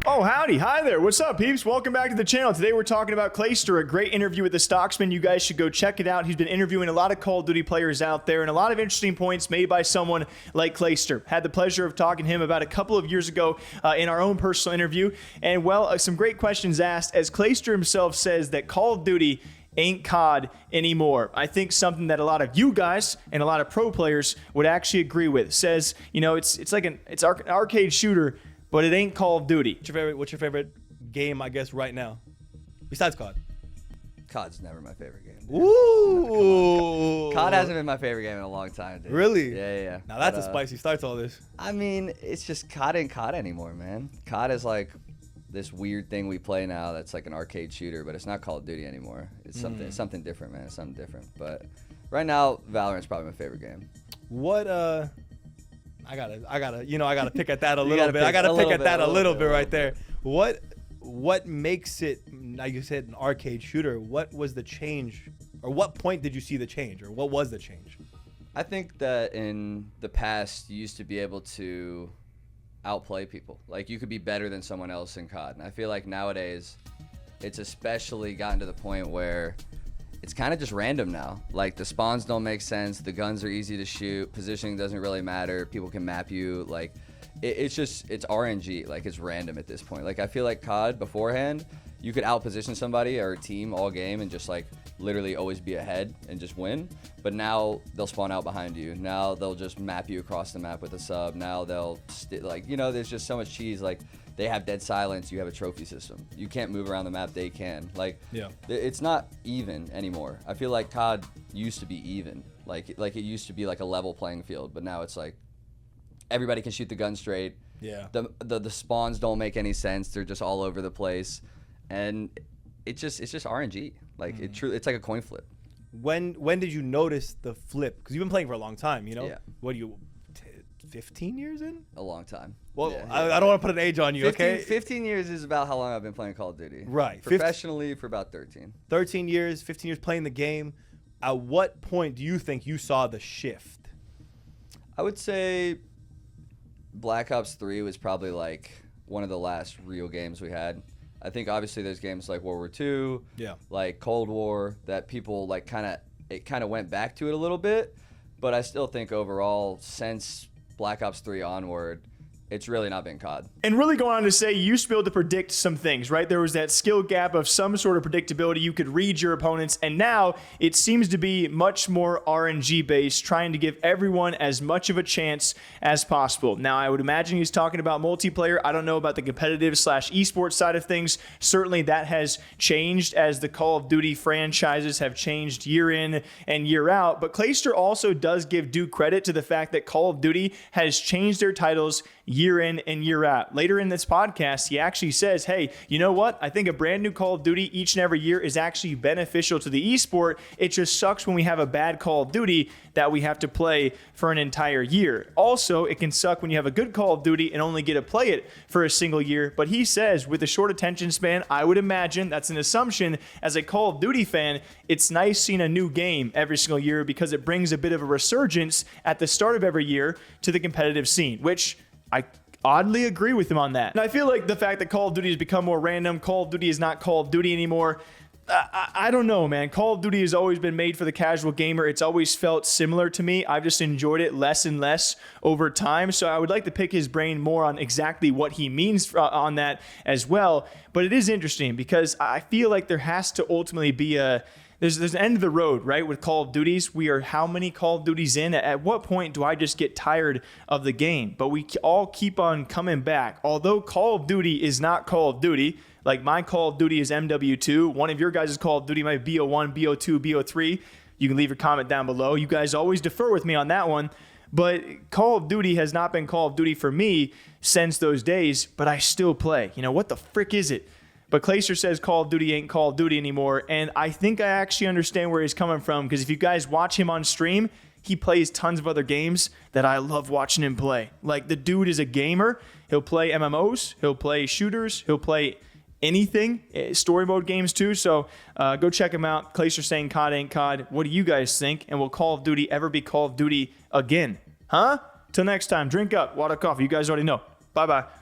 Oh, howdy. Hi there. What's up, peeps? Welcome back to the channel. Today we're talking about Clayster, a great interview with the Stocksman. You guys should go check it out. He's been interviewing a lot of Call of Duty players out there and a lot of interesting points made by someone like Clayster. Had the pleasure of talking to him about a couple of years ago in our own personal interview. And, well, some great questions asked as Clayster himself says that Call of Duty ain't COD anymore. I think something that a lot of you guys and a lot of pro players would actually agree with. Says, you know, it's like an arcade shooter, but it ain't Call of Duty. What's your favorite game, I guess, right now? Besides COD. COD's never my favorite game. Ooh. COD hasn't been my favorite game in a long time, dude. Really? Yeah. Now that's a spicy start to all this. I mean, it's just COD ain't COD anymore, man. COD is like this weird thing we play now that's like an arcade shooter, but it's not Call of Duty anymore. It's something different, man. It's something different. But right now, Valorant's probably my favorite game. What I gotta pick at that a little bit. I gotta pick at that a little bit right there. What makes it, like you said, an arcade shooter? What was the change, or what point did you see the change, or what was the change? I think that in the past, you used to be able to outplay people. Like, you could be better than someone else in COD. And I feel like nowadays, it's especially gotten to the point where it's kind of just random now. Like, the spawns don't make sense. The guns are easy to shoot. Positioning doesn't really matter. People can map you. Like, it's RNG. Like, it's random at this point. Like, I feel like COD beforehand, you could outposition somebody or a team all game and just, like, literally always be ahead and just win. But now they'll spawn out behind you. Now they'll just map you across the map with a sub. Now they'll, there's just so much cheese. Like, they have dead silence, you have a trophy system. You can't move around the map, they can. Like, yeah. It's not even anymore. I feel like COD used to be even. Like it used to be like a level playing field, but now it's like everybody can shoot the gun straight. Yeah. The spawns don't make any sense. They're just all over the place. And it's just RNG. Like it's like a coin flip. When did you notice the flip? Because you've been playing for a long time, you know? Yeah. What do you 15 years in? A long time. Well, yeah. I don't want to put an age on you, 15, okay? 15 years is about how long I've been playing Call of Duty. Right. Professionally for about 13. 13 years, 15 years playing the game. At what point do you think you saw the shift? I would say Black Ops 3 was probably like one of the last real games we had. I think obviously there's games like World War II, like Cold War, that people like kind of went back to it a little bit. But I still think overall, since Black Ops 3 onward, it's really not been COD. And really going on to say, you used to be able to predict some things, right? There was that skill gap of some sort of predictability. You could read your opponents, and now it seems to be much more RNG based, trying to give everyone as much of a chance as possible. Now, I would imagine he's talking about multiplayer. I don't know about the competitive / esports side of things. Certainly that has changed as the Call of Duty franchises have changed year in and year out. But Clayster also does give due credit to the fact that Call of Duty has changed their titles year in and year out. Later in this podcast, he actually says, hey, you know what? I think a brand new Call of Duty each and every year is actually beneficial to the esport. It just sucks when we have a bad Call of Duty that we have to play for an entire year. Also, it can suck when you have a good Call of Duty and only get to play it for a single year. But he says with a short attention span, I would imagine, that's an assumption, as a Call of Duty fan, it's nice seeing a new game every single year because it brings a bit of a resurgence at the start of every year to the competitive scene, which I oddly agree with him on that. And I feel like the fact that Call of Duty has become more random, Call of Duty is not Call of Duty anymore. I don't know, man. Call of Duty has always been made for the casual gamer. It's always felt similar to me. I've just enjoyed it less and less over time. So I would like to pick his brain more on exactly what he means on that as well. But it is interesting because I feel like there has to ultimately be there's an end of the road, right? With Call of Duties, we are how many Call of Duties in? At what point do I just get tired of the game? But we all keep on coming back. Although Call of Duty is not Call of Duty, like my Call of Duty is MW2. One of your guys' Call of Duty might be BO1, BO2, BO3. You can leave your comment down below. You guys always defer with me on that one. But Call of Duty has not been Call of Duty for me since those days, but I still play. You know, what the frick is it? But Clayster says Call of Duty ain't Call of Duty anymore, and I think I actually understand where he's coming from, because if you guys watch him on stream, he plays tons of other games that I love watching him play. Like, the dude is a gamer. He'll play MMOs, he'll play shooters, he'll play anything, story mode games too. So go check him out. Clayster saying COD ain't COD. What do you guys think? And will Call of Duty ever be Call of Duty again? Huh? Till next time, drink up, water, coffee. You guys already know. Bye-bye.